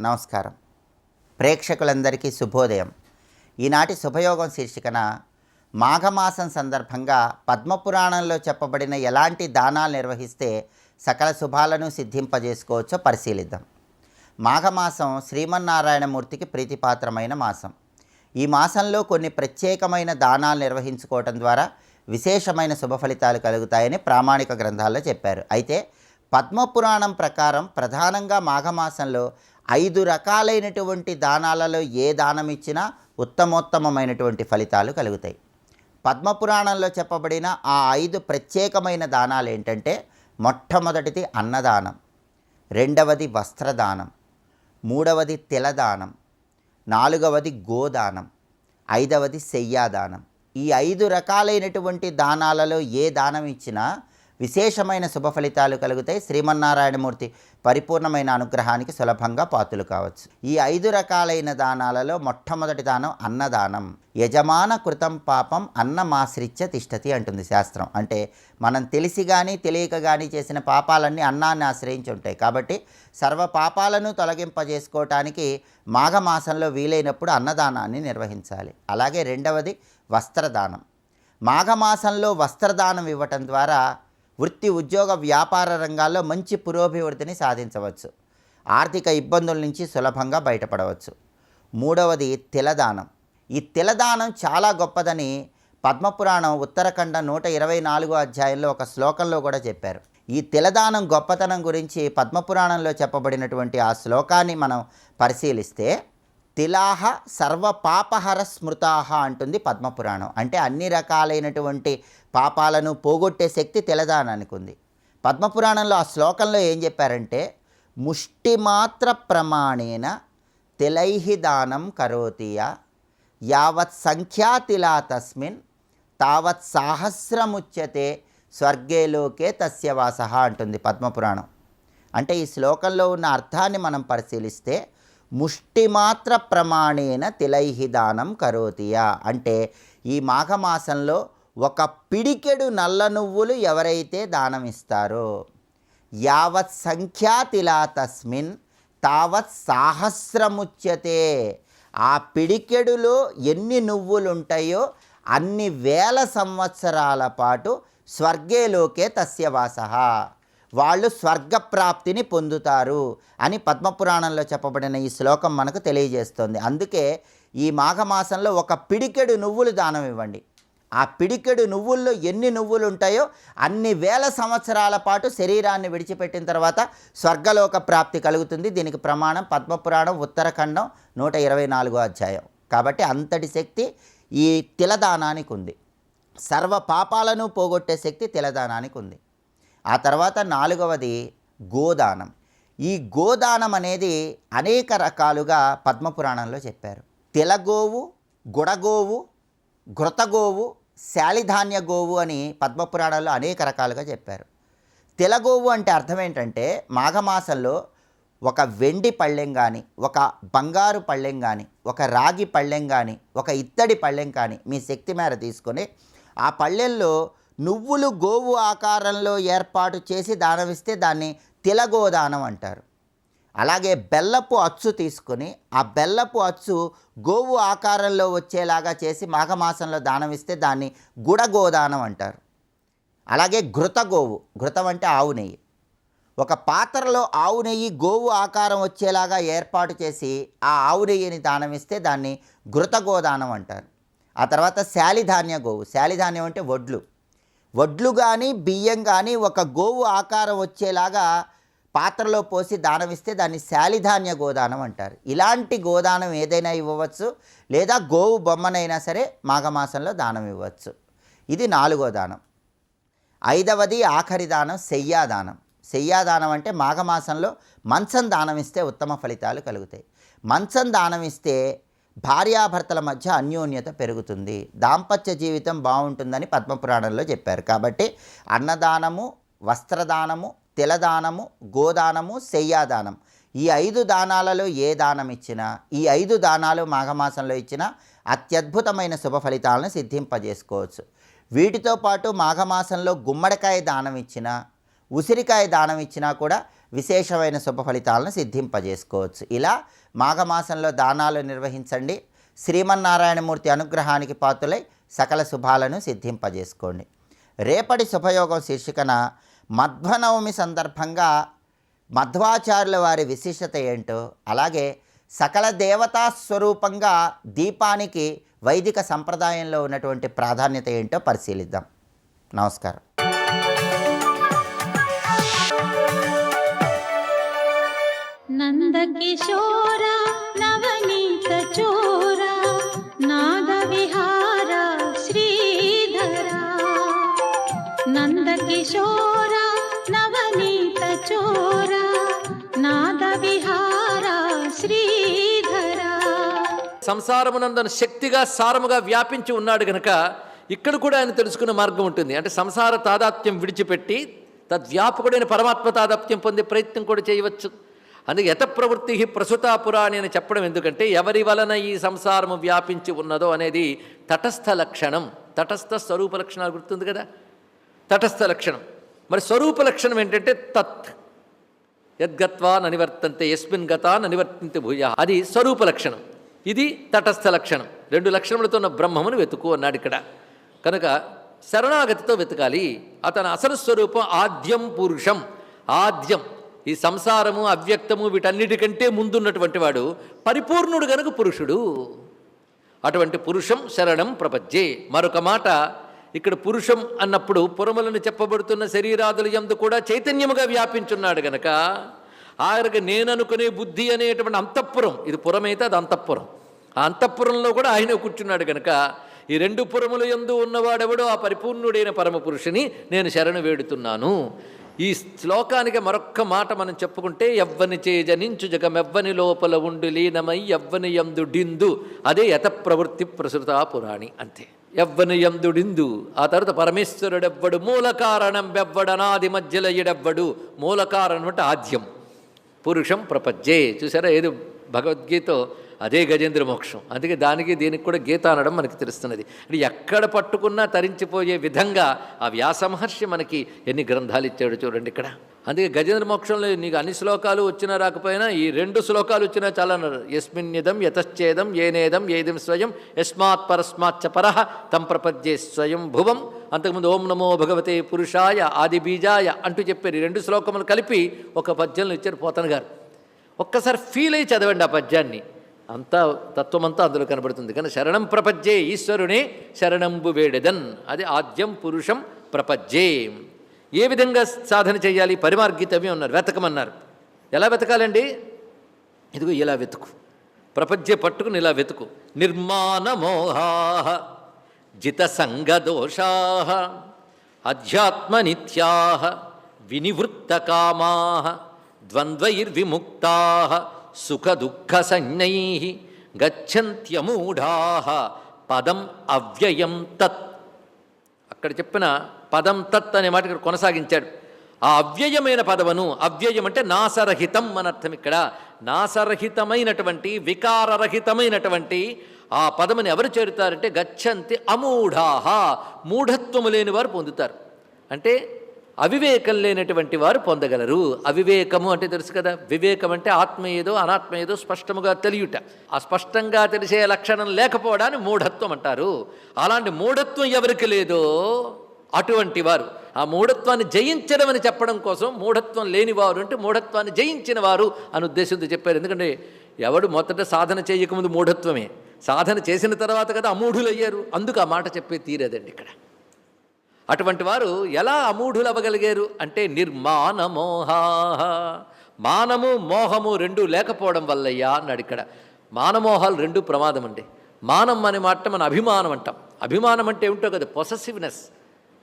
నమస్కారం. ప్రేక్షకులందరికీ శుభోదయం. ఈనాటి శుభయోగం శీర్షికన మాఘమాసం సందర్భంగా పద్మపురాణంలో చెప్పబడిన ఎలాంటి దానాలు నిర్వహిస్తే సకల శుభాలను సిద్ధింపజేసుకోవచ్చో పరిశీలిద్దాం. మాఘమాసం శ్రీమన్నారాయణమూర్తికి ప్రీతిపాత్రమైన మాసం. ఈ మాసంలో కొన్ని ప్రత్యేకమైన దానాలు నిర్వహించుకోవటం ద్వారా విశేషమైన శుభ ఫలితాలు కలుగుతాయని ప్రామాణిక గ్రంథాల్లో చెప్పారు. అయితే పద్మపురాణం ప్రకారం ప్రధానంగా మాఘమాసంలో 5 రకాలైనటువంటి దానాలలో ఏ దానం ఇచ్చినా ఉత్తమోత్తమమైనటువంటి ఫలితాలు కలుగుతాయి. పద్మపురాణంలో చెప్పబడిన ఆ 5 ప్రత్యేకమైన దానాలు ఏంటంటే, మొట్టమొదటిది అన్నదానం, రెండవది వస్త్రదానం, మూడవది తిలదానం, నాలుగవది గోదానం, ఐదవది శయ్యాదానం. ఈ 5 రకాలైనటువంటి దానాలలో ఏ దానం ఇచ్చినా విశేషమైన శుభ ఫలితాలు కలుగుతాయి. శ్రీమన్నారాయణమూర్తి పరిపూర్ణమైన అనుగ్రహానికి సులభంగా పాత్రులు కావచ్చు. ఈ 5 రకాలైన దానాలలో మొట్టమొదటి దానం అన్నదానం. యజమాన కృతం పాపం అన్నమాశ్రిత్య తిష్టతి అంటుంది శాస్త్రం. అంటే మనం తెలిసి కానీ తెలియక కానీ చేసిన పాపాలన్నీ అన్నాన్ని ఆశ్రయించి ఉంటాయి. కాబట్టి సర్వ పాపాలను తొలగింపజేసుకోవటానికి మాఘమాసంలో వీలైనప్పుడు అన్నదానాన్ని నిర్వహించాలి. అలాగే రెండవది వస్త్రదానం. మాఘమాసంలో వస్త్రదానం ఇవ్వటం ద్వారా వృత్తి, ఉద్యోగ, వ్యాపార రంగాల్లో మంచి పురోభివృద్ధిని సాధించవచ్చు. ఆర్థిక ఇబ్బందుల నుంచి సులభంగా బయటపడవచ్చు. మూడవది తిలదానం. ఈ తిలదానం చాలా గొప్పదని పద్మపురాణం ఉత్తరఖండ 124 అధ్యాయంలో ఒక శ్లోకంలో కూడా చెప్పారు. ఈ తిలదానం గొప్పతనం గురించి పద్మపురాణంలో చెప్పబడినటువంటి ఆ శ్లోకాన్ని మనం పరిశీలిస్తే, తిలాహ సర్వ పాపహర స్మృతాహ అంటుంది పద్మపురాణం. అంటే అన్ని రకాలైనటువంటి పాపాలను పోగొట్టే శక్తి తిలదానానికి ఉంది. పద్మపురాణంలో ఆ శ్లోకంలో ఏం చెప్పారంటే, ముష్టిమాత్ర ప్రమాణేన తిలైహి దానం కరోతియ యావత్ సంఖ్యాతిలా తస్మిన్ తావత్ సాహస్రముచ్యతే స్వర్గేలోకే తస్య వాసః అంటుంది పద్మపురాణం. అంటే ఈ శ్లోకంలో ఉన్న అర్థాన్ని మనం పరిశీలిస్తే, ముష్టిమాత్ర ప్రమాణేన తిలైహి దానం కరోతియా అంటే ఈ మాఘమాసంలో ఒక పిడికెడు నల్ల నువ్వులు ఎవరైతే దానం ఇస్తారో, యావత్ సంఖ్యాతిలా తస్మిన్ తావత్ సాహస్రముచ్యతే, ఆ పిడికెడులో ఎన్ని నువ్వులుంటాయో అన్ని వేల సంవత్సరాల పాటు స్వర్గేలోకే తస్య వాసః, వాళ్ళు స్వర్గప్రాప్తిని పొందుతారు అని పద్మపురాణంలో చెప్పబడిన ఈ శ్లోకం మనకు తెలియజేస్తుంది. అందుకే ఈ మాఘమాసంలో ఒక పిడికెడు నువ్వులు దానం ఇవ్వండి. ఆ పిడికెడు నువ్వుల్లో ఎన్ని నువ్వులు ఉంటాయో అన్ని వేల సంవత్సరాల పాటు శరీరాన్ని విడిచిపెట్టిన తర్వాత స్వర్గలోక ప్రాప్తి కలుగుతుంది. దీనికి ప్రమాణం పద్మపురాణం ఉత్తరఖండం 124 అధ్యాయం. కాబట్టి అంతటి శక్తి ఈ తిలదానానికి ఉంది. సర్వ పాపాలను పోగొట్టే శక్తి తిలదానానికి ఉంది. ఆ తర్వాత నాలుగవది గోదానం. ఈ గోదానం అనేది అనేక రకాలుగా పద్మపురాణంలో చెప్పారు. తిలగోవు, గుడగోవు, ఘృతగోవు, శాలిధాన్య గోవు అని పద్మపురాణంలో అనేక రకాలుగా చెప్పారు. తిలగోవు అంటే అర్థం ఏంటంటే, మాఘమాసంలో ఒక వెండి పళ్ళెం కానీ, ఒక బంగారు పళ్ళెం కానీ, ఒక రాగి పళ్ళెం కానీ, ఒక ఇత్తడి పళ్ళెం కానీ మీ శక్తి మేర తీసుకొని ఆ పళ్ళెంలో నువ్వులు గోవు ఆకారంలో ఏర్పాటు చేసి దానమిస్తే దాన్ని తిలగోదానం అంటారు. అలాగే బెల్లపు అచ్చు తీసుకొని ఆ బెల్లపు అచ్చు గోవు ఆకారంలో వచ్చేలాగా చేసి మాఘమాసంలో దానమిస్తే దాన్ని గుడగోదానం అంటారు. అలాగే ఘృతగోవు, ఘృతం అంటే ఆవు నెయ్యి, ఒక పాత్రలో ఆవు నెయ్యి గోవు ఆకారం వచ్చేలాగా ఏర్పాటు చేసి ఆ ఆవు నెయ్యిని దానమిస్తే దాన్ని ఘృతగోదానం అంటారు. ఆ తర్వాత శాలిధాన్య గోవు. శాలిధాన్యం అంటే వడ్లు కానీ బియ్యం కానీ ఒక గోవు ఆకారం వచ్చేలాగా పాత్రలో పోసి దానమిస్తే దాన్ని శాలిధాన్య గోదానం అంటారు. ఇలాంటి గోదానం ఏదైనా ఇవ్వవచ్చు, లేదా గోవు బొమ్మనైనా సరే మాఘమాసంలో దానం ఇవ్వచ్చు. ఇది 4వ దానం. 5వది ఆఖరి దానం శయ్యాదానం. శయ్యాదానం అంటే మాఘమాసంలో మంచం దానం ఇస్తే ఉత్తమ ఫలితాలు కలుగుతాయి. మంచం దానం ఇస్తే భార్యాభర్తల మధ్య అన్యోన్యత పెరుగుతుంది, దాంపత్య జీవితం బాగుంటుందని పద్మపురాణంలో చెప్పారు. కాబట్టి అన్నదానము, వస్త్రదానము, తిలదానము, గోదానము, శయ్యాదానం, ఈ 5 దానాలలో ఏ దానం ఇచ్చినా, ఈ 5 దానాలు మాఘమాసంలో ఇచ్చినా అత్యద్భుతమైన శుభ ఫలితాలను సిద్ధింపజేసుకోవచ్చు. వీటితో పాటు మాఘమాసంలో గుమ్మడికాయ దానం ఇచ్చినా, ఉసిరికాయ దానం ఇచ్చినా కూడా విశేషమైన శుభ ఫలితాలను సిద్ధింపజేసుకోవచ్చు. ఇలా మాఘమాసంలో దానాలు నిర్వహించండి. శ్రీమన్నారాయణమూర్తి అనుగ్రహానికి పాత్రులై సకల శుభాలను సిద్ధింపజేసుకోండి. రేపటి శుభయోగం శీర్షికన మధ్వనవమి సందర్భంగా మధ్వాచార్యుల వారి విశిష్టత ఏంటో, అలాగే సకల దేవతా స్వరూపంగా దీపానికి వైదిక సంప్రదాయంలో ఉన్నటువంటి ప్రాధాన్యత ఏంటో పరిశీలిద్దాం. నమస్కారం. నందకిశోర నవనీత చోర నాద విహార శ్రీధర నందకిశోర నవనీత చోర నాద విహార శ్రీధర. సంసారమునందను శక్తిగా సారముగా వ్యాపించి ఉన్నాడు గనక ఇక్కడ కూడా ఆయన తెలుసుకున్న మార్గం ఉంటుంది. అంటే సంసార తాదాత్మ్యం విడిచిపెట్టి తద్వ్యాపకుడైన పరమాత్మ తాదాత్మ్యం పొందే ప్రయత్నం కూడా చేయవచ్చు. అందుకే యత ప్రవృత్తి ప్రసుతా పురాణి అని చెప్పడం ఎందుకంటే ఎవరి వలన ఈ సంసారము వ్యాపించి ఉన్నదో అనేది తటస్థ లక్షణం. తటస్థ స్వరూప లక్షణాలు గుర్తుంది కదా, తటస్థ లక్షణం. మరి స్వరూప లక్షణం ఏంటంటే తత్ యద్గత్వా ననివర్తంతే యస్మిన్ గతా ననివర్తంతే భూయ, అది స్వరూప లక్షణం. ఇది తటస్థ లక్షణం. రెండు లక్షణములతో ఉన్న బ్రహ్మమును వెతుకు అన్నాడు ఇక్కడ. కనుక శరణాగతితో వెతకాలి. అతని అసలు స్వరూపం ఆద్యం పురుషం. ఆద్యం ఈ సంసారము అవ్యక్తము వీటన్నిటికంటే ముందున్నటువంటి వాడు పరిపూర్ణుడు గనుక పురుషుడు. అటువంటి పురుషం శరణం ప్రపజ్యే. మరొక మాట ఇక్కడ పురుషం అన్నప్పుడు పురములను చెప్పబడుతున్న శరీరాదుల యందు కూడా చైతన్యముగా వ్యాపించున్నాడు గనక ఆఖరికి నేననుకునే బుద్ధి అనేటువంటి అంతఃపురం, ఇది పురమైతే అది అంతఃపురం, ఆ అంతఃపురంలో కూడా ఆయన కూర్చున్నాడు గనక ఈ రెండు పురముల యందు ఉన్నవాడెవడో ఆ పరిపూర్ణుడైన పరమపురుషుని నేను శరణు వేడుతున్నాను. ఈ శ్లోకానికి మరొక్క మాట మనం చెప్పుకుంటే ఎవ్వని చేజనించు జగమెవ్వని లోపల ఉండు లీనమై ఎవ్వని యందుడిందు, అదే యత ప్రవృత్తి ప్రసృతా పురాణి. అంతే, ఎవ్వని యందుడిందు. ఆ తర్వాత పరమేశ్వరుడెవ్వడు, మూల కారణం వెవ్వడనాది మధ్యలయుడెవ్వడు. మూల కారణం అంటే ఆద్యం. పురుషం ప్రపజ్యే. చూసారా, ఏది భగవద్గీత అదే గజేంద్ర మోక్షం. అందుకే దానికి దీనికి కూడా గీత అనడం మనకి తెలుస్తున్నది. అంటే ఎక్కడ పట్టుకున్నా తరించిపోయే విధంగా ఆ వ్యాస మహర్షి మనకి ఎన్ని గ్రంథాలు ఇచ్చాడు చూడండి ఇక్కడ. అందుకే గజేంద్ర మోక్షంలో నీకు అన్ని శ్లోకాలు వచ్చినా రాకపోయినా ఈ రెండు శ్లోకాలు వచ్చినా చాలా అన్నారు. యస్మిన్నిదం యతశ్చేదం ఏనేదం ఏదం స్వయం యస్మాత్ పరస్మాచ్చ పరః తం ప్రపద్యే స్వయం భువం. అంతకుముందు ఓం నమో భగవతే పురుషాయ ఆది బీజాయ అంటూ చెప్పారు. ఈ రెండు శ్లోకములు కలిపి ఒక పద్యంలో ఇచ్చారు పోతన గారు. ఒక్కసారి ఫీల్ అయ్యి చదవండి ఆ పద్యాన్ని, అంతా తత్వమంతా అందులో కనబడుతుంది. కానీ శరణం ప్రపజ్యే, ఈశ్వరునే శరణంబు వేడెదన్, అది ఆద్యం పురుషం ప్రపజ్యే. ఏ విధంగా సాధన చేయాలి? పరిమార్గితవ్యం అన్నారు, వెతకమన్నారు. ఎలా వెతకాలండి? ఇదిగో ఇలా వెతుకు, ప్రపజ్యే పట్టుకుని ఇలా వెతుకు. నిర్మాణ మోహా జిత సంగదోషా అధ్యాత్మ నిత్యా వినివృత్త కామా ద్వంద్వైర్విముక్తా సుఖ దుఃఖ సంజ్ఞై గచ్చంత్యమూఢా పదం అవ్యయం తత్. అక్కడ చెప్పిన పదం తత్ అనే మాట ఇక్కడ కొనసాగించాడు. ఆ అవ్యయమైన పదవను, అవ్యయం అంటే నాసరహితం అని అర్థం. ఇక్కడ నాసరహితమైనటువంటి వికారరహితమైనటువంటి ఆ పదముని ఎవరు చేరుతారంటే గచ్చంతి అమూఢాహ, మూఢత్వము లేని వారు పొందుతారు. అంటే అవివేకం లేనటువంటి వారు పొందగలరు. అవివేకము అంటే తెలుసు కదా, వివేకం అంటే ఆత్మ ఏదో అనాత్మ ఏదో స్పష్టముగా తెలియుట. ఆ స్పష్టంగా తెలిసే లక్షణం లేకపోవడాన్ని మూఢత్వం అంటారు. అలాంటి మూఢత్వం ఎవరికి లేదో అటువంటి వారు, ఆ మూఢత్వాన్ని జయించడం అని చెప్పడం కోసం మూఢత్వం లేనివారు అంటే మూఢత్వాన్ని జయించిన వారు అని ఉద్దేశంతో చెప్పారు. ఎందుకంటే ఎవడు మొదట సాధన చేయకముందు మూఢత్వమే, సాధన చేసిన తర్వాత కదా అమూఢులయ్యారు. అందుకు ఆ మాట చెప్పే తీరేదండి ఇక్కడ. అటువంటి వారు ఎలా అమూఢులు అవ్వగలిగారు అంటే నిర్మాణమోహా, మానము మోహము రెండు లేకపోవడం వల్లయ్యా అన్నాడు ఇక్కడ. మానమోహాలు రెండు ప్రమాదం అండి. మానం అనే మాట మన అభిమానం అంటాం. అభిమానం అంటే ఏమిటో కదా, పొసెసివ్నెస్.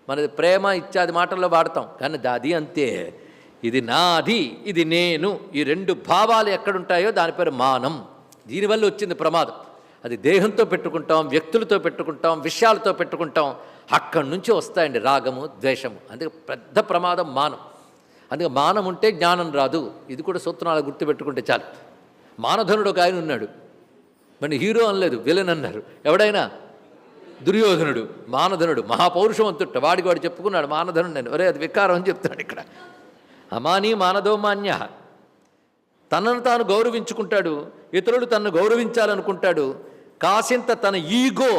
మనది ప్రేమ ఇత్యాది మాటల్లో వాడతాం, కానీ అది అంతే. ఇది నాది, ఇది నేను, ఈ రెండు భావాలు ఎక్కడుంటాయో దాని పేరు మానం. దీనివల్ల వచ్చింది ప్రమాదం. అది దేహంతో పెట్టుకుంటాం, వ్యక్తులతో పెట్టుకుంటాం, విషయాలతో పెట్టుకుంటాం. అక్కడి నుంచి వస్తాయండి రాగము ద్వేషము. అందుకే పెద్ద ప్రమాదం మానం. అందుకే మానం ఉంటే జ్ఞానం రాదు. ఇది కూడా సూత్రాలు గుర్తుపెట్టుకుంటే చాలు. మానధనుడు ఒక ఆయన ఉన్నాడు, మరి హీరో అనలేదు, విలన్ అన్నారు. ఎవడైనా దుర్యోధనుడు, మానధనుడు, మహాపౌరుషవంతుట్ట. వాడికి వాడు చెప్పుకున్నాడు మానధనుడు అని. ఒరే అది వికారం అని చెప్తాడు ఇక్కడ. అమానీ మానదో మాన్య. తనను తాను గౌరవించుకుంటాడు, ఇతరులు తనను గౌరవించాలనుకుంటాడు. కాసింత తన ఈగో,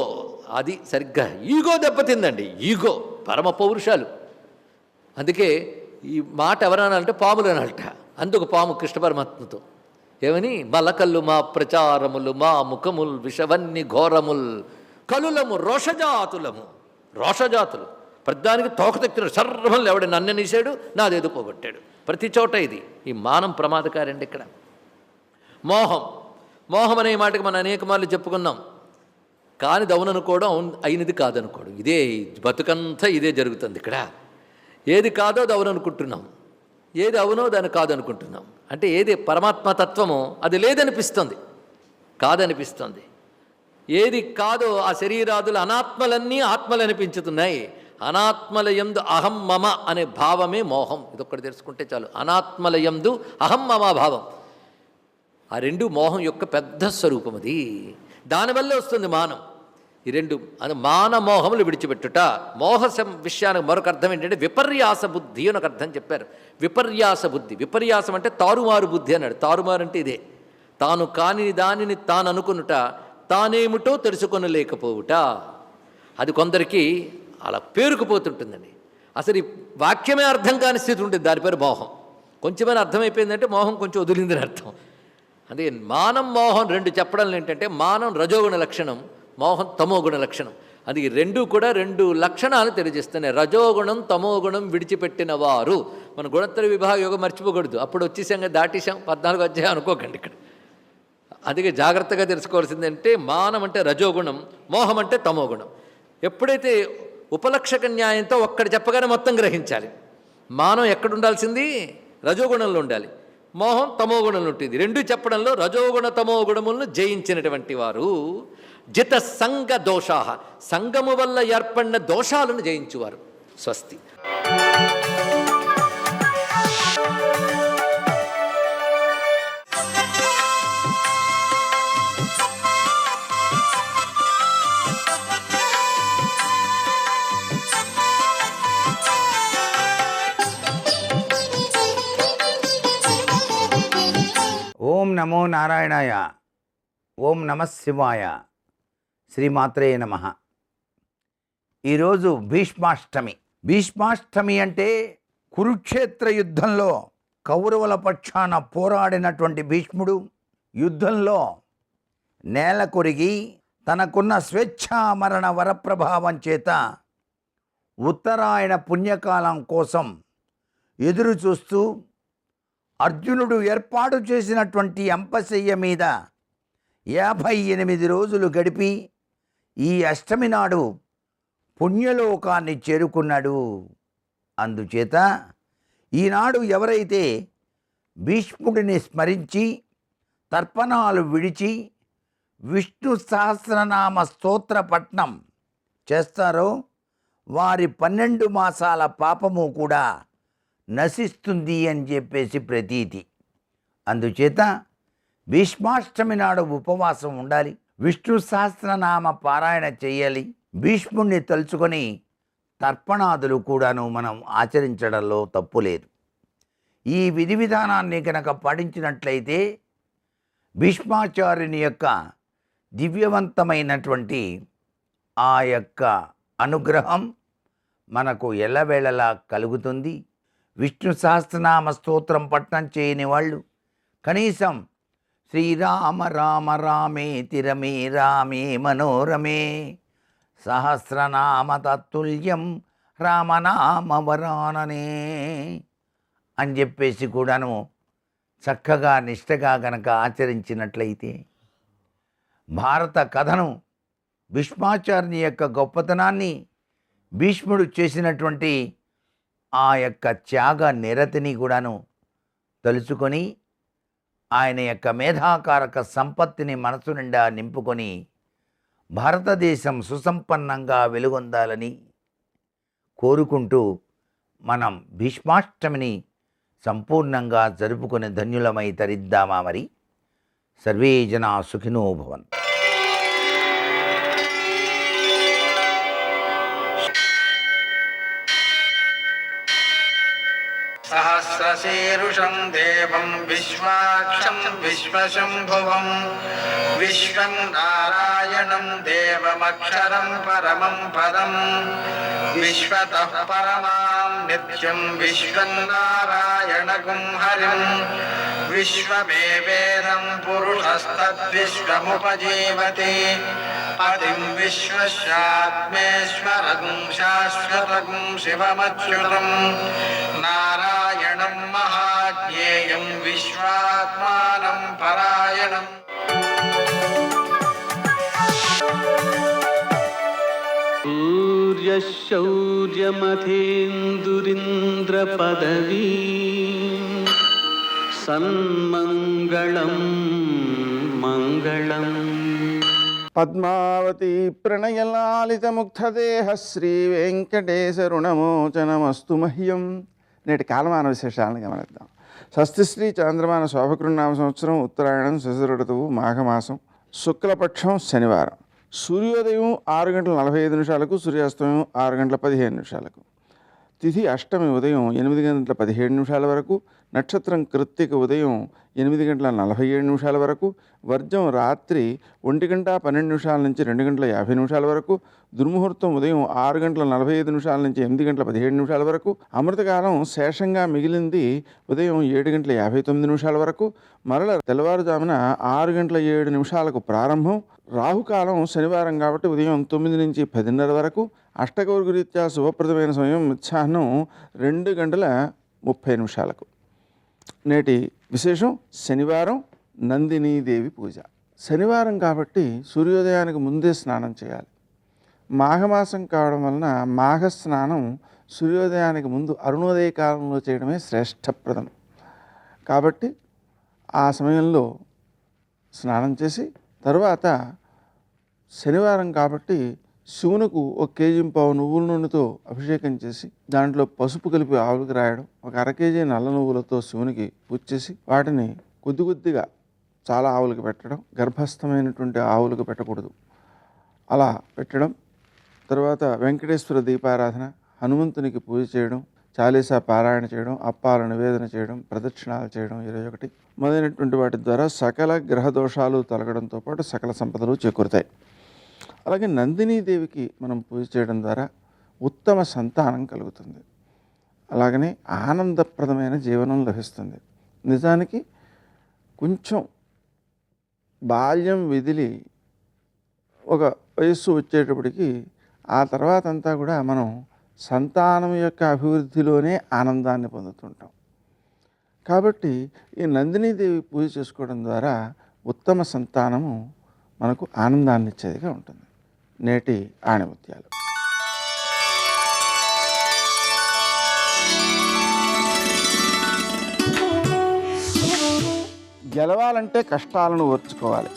అది సరిగ్గా ఈగో దెబ్బతిందండి. ఈగో పరమ పౌరుషాలు. అందుకే ఈ మాట ఎవరనాలంటే పాములు అనాలట. అందుకు పాము కృష్ణ పరమాత్మతో ఏమని, మలకల్లు మా ప్రచారములు మా ముఖముల్ విషవన్ని ఘోరముల్ కలులము రోషజాతులము. రోషజాతులు ప్రతిదానికి తోక తెక్కినాడు. సర్వం ఎవడ నన్ను నీసాడు, నాదేదో పోగొట్టాడు. ప్రతి చోట ఇది. ఈ మానం ప్రమాదకారండి. ఇక్కడ మోహం, మోహం అనే మాటకి మనం అనేక మార్లు చెప్పుకున్నాం. కానిది అవుననుకోవడం, అయినది కాదనుకోవడం. ఇదే బతుకంతా ఇదే జరుగుతుంది ఇక్కడ. ఏది కాదో అది అవుననుకుంటున్నాం, ఏది అవునో దాన్ని కాదనుకుంటున్నాం. అంటే ఏది పరమాత్మతత్వమో అది లేదనిపిస్తుంది, కాదనిపిస్తుంది. ఏది కాదో ఆ శరీరాదుల అనాత్మలన్నీ ఆత్మలు అనిపించుతున్నాయి. అనాత్మల యందు అహం మమ అనే భావమే మోహం. ఇదొక్కటి తెలుసుకుంటే చాలు. అనాత్మల యందు అహం మమ భావం, ఆ రెండు మోహం యొక్క పెద్ద స్వరూపం. అది దానివల్ల వస్తుంది మానం. ఈ రెండు అని మానమోహములు విడిచిపెట్టుట. మోహ విషయానికి మరొక అర్థం ఏంటంటే విపర్యాస బుద్ధి అని ఒక అర్థం చెప్పారు. విపర్యాస బుద్ధి, విపర్యాసం అంటే తారుమారు బుద్ధి అన్నాడు. తారుమారు అంటే ఇదే, తాను కాని దానిని తాను అనుకునుట, తానేమిటో తెలుసుకొనలేకపోవుట. అది కొందరికి అలా పేరుకుపోతుంటుందండి. అసలు ఈ వాక్యమే అర్థం కాని స్థితి ఉంటుంది. దాని పేరు మోహం. కొంచెమైనా అర్థమైపోయిందంటే మోహం కొంచెం వదిలిందని అర్థం. అదే మానం మోహం రెండు చెప్పడం ఏంటంటే, మానం రజోగుణ లక్షణం, మోహం తమోగుణ లక్షణం. అది రెండు కూడా రెండు లక్షణాలు తెలియజేస్తున్నాయి. రజోగుణం తమోగుణం విడిచిపెట్టిన వారు. మన గుణత్తర విభాగ యోగం మర్చిపోకూడదు. అప్పుడు వచ్చేసాం, దాటేసాం, 14 అధ్యాయం అనుకోకండి ఇక్కడ. అందుకే జాగ్రత్తగా తెలుసుకోవాల్సిందంటే, మానం అంటే రజోగుణం, మోహం అంటే తమోగుణం. ఎప్పుడైతే ఉపలక్షక న్యాయంతో ఒక్కటి చెప్పగానే మొత్తం గ్రహించాలి. మానం ఎక్కడ ఉండాల్సింది? రజోగుణంలో ఉండాలి. మోహం తమోగుణంలో ఉంటుంది. రెండు చెప్పడంలో రజోగుణ తమోగుణములను జయించినటువంటి వారు జిత సంగ దోషా, సంగము వల్ల ఏర్పడిన దోషాలను జయించువారు. స్వస్తి. ఓం నమో నారాయణాయ. ఓం నమ శివాయ. శ్రీమాత్రే నమః. ఈరోజు భీష్మాష్టమి. భీష్మాష్టమి అంటే కురుక్షేత్ర యుద్ధంలో కౌరవుల పక్షాన పోరాడినటువంటి భీష్ముడు యుద్ధంలో నేల కొరిగి తనకున్న స్వేచ్ఛామరణ వరప్రభావం చేత ఉత్తరాయణ పుణ్యకాలం కోసం ఎదురు చూస్తూ అర్జునుడు ఏర్పాటు చేసినటువంటి అంపశయ్య మీద 58 రోజులు గడిపి ఈ అష్టమి నాడు పుణ్యలోకాన్ని చేరుకున్నాడు. అందుచేత ఈనాడు ఎవరైతే భీష్ముడిని స్మరించి తర్పణాలు విడిచి విష్ణు సహస్రనామ స్తోత్ర పఠనం చేస్తారో వారి 12 మాసాల పాపము కూడా నశిస్తుంది అని చెప్పేసి ప్రతీతి. అందుచేత భీష్మాష్టమి నాడు ఉపవాసం ఉండాలి, విష్ణు సహస్రనామ పారాయణ చేయాలి, భీష్ముడిని తలుచుకొని తర్పణాదులు కూడాను మనం ఆచరించడంలో తప్పు లేదు. ఈ విధి విధానాన్ని కనుక పాటించినట్లయితే భీష్మాచార్యుని యొక్క దివ్యవంతమైనటువంటి ఆ యొక్క అనుగ్రహం మనకు ఎల్లవేళలా కలుగుతుంది. విష్ణు సహస్రనామ స్తోత్రం పఠనం చేయని వాళ్ళు కనీసం శ్రీరామ రామ రామేతి రమే రామే మనోరమే సహస్రనామ తత్తుల్యం రామనామవరాననే అని చెప్పేసి కూడాను చక్కగా నిష్టగా గనక ఆచరించినట్లయితే భారత కథను, భీష్మాచార్యుని యొక్క గొప్పతనాన్ని, భీష్ముడు చేసినటువంటి ఆ యొక్క త్యాగ నిరతిని కూడాను తలుచుకొని ఆయన యొక్క మేధాకారక సంపత్తిని మనసు నిండా నింపుకొని భారతదేశం సుసంపన్నంగా వెలుగొందాలని కోరుకుంటూ మనం భీష్మాష్టమిని సంపూర్ణంగా జరుపుకునే ధన్యులమై తరిద్దామా మరి. సర్వే జనా సుఖినో భవంతు. సహస్ర सहस्रशीर्षं देवं विश्वाक्षं विश्वशम्भुवं विश्वं नारायणं देवमक्षरं परमं पदं विश्वतः परमां नित्यं विश्वं नारायणगुं हरिं विश्वमेवेदं पुरुषस्तद्विश्वमुपजीवति पतिं विश्वस्यात्मेश्वरगुं शाश्वतगुं शिवमच्युतं नारायणं महाज्ञेयं विश्वात्मानं परायणम् सूर्यशौर्यमथेन्दुरिन्द्रपदवी सन्मङ्गलं मङ्गलम् పద్మావతి ప్రణయలాలితముగ్ధదేహ శ్రీ వెంకటేశరుణమోచనమస్తు మహ్యం. నేటి కాలమాన విశేషాలను గమనిద్దాం. షష్ఠిశ్రీ చాంద్రమాన శోభకృన్నామ సంవత్సరం, ఉత్తరాయణం, శశిర ఋతువు, మాఘమాసం, శుక్లపక్షం, శనివారం. సూర్యోదయం 6:45 సూర్యాస్తమయం 6:15. తిథి అష్టమి ఉదయం 8:17 వరకు, నక్షత్రం కృత్తిక ఉదయం 8:47 వరకు, వర్జం రాత్రి 1:12 నుంచి 2:50 వరకు, దుర్ముహూర్తం ఉదయం 6:45 నుంచి 8:17 వరకు, అమృతకాలం శేషంగా మిగిలింది ఉదయం 7:59 వరకు, మరల తెల్లవారుజామున 6:07 ప్రారంభం. రాహుకాలం శనివారం కాబట్టి ఉదయం 9 నుంచి 10:30 వరకు, అష్టకౌర్గు రీత్యా శుభప్రదమైన సమయం మధ్యాహ్నం 2:30. నేటి విశేషం శనివారం, నందినీదేవి పూజ. శనివారం కాబట్టి సూర్యోదయానికి ముందే స్నానం చేయాలి. మాఘమాసం కావడం వలన మాఘ స్నానం సూర్యోదయానికి ముందు అరుణోదయ కాలంలో చేయడమే శ్రేష్టప్రదం. కాబట్టి ఆ సమయంలో స్నానం చేసి తర్వాత శనివారం కాబట్టి శివునకు 1 కేజీ పావు నువ్వుల నూనెతో అభిషేకం చేసి దాంట్లో పసుపు కలిపి ఆవులకు రాయడం, 1/2 కేజీ నల్ల నువ్వులతో శివునికి పూజ చేసి వాటిని కొద్ది కొద్దిగా చాలా ఆవులకు పెట్టడం, గర్భస్థమైనటువంటి ఆవులకు పెట్టకూడదు, అలా పెట్టడం. తర్వాత వెంకటేశ్వర దీపారాధన, హనుమంతునికి పూజ చేయడం, చాలీసా పారాయణ చేయడం, అప్పాల నివేదన చేయడం, ప్రదక్షిణాలు చేయడం 21 మొదలైనటువంటి వాటి ద్వారా సకల గ్రహ దోషాలు తొలగడంతో పాటు సకల సంపదలు చేకూరుతాయి. అలాగే నందినీదేవికి మనం పూజ చేయడం ద్వారా ఉత్తమ సంతానం కలుగుతుంది. అలాగనే ఆనందప్రదమైన జీవనం లభిస్తుంది. నిజానికి కొంచెం బాల్యం విదిలి ఒక వయస్సు వచ్చేటప్పటికి ఆ తర్వాత అంతా కూడా మనం సంతానం యొక్క అభివృద్ధిలోనే ఆనందాన్ని పొందుతుంటాం. కాబట్టి ఈ నందినీదేవి పూజ చేసుకోవడం ద్వారా ఉత్తమ సంతానము మనకు ఆనందాన్ని ఇచ్చేదిగా ఉంటుంది. నేటి ఆణిముత్యాలు. గెలవాలంటే కష్టాలను ఓర్చుకోవాలి.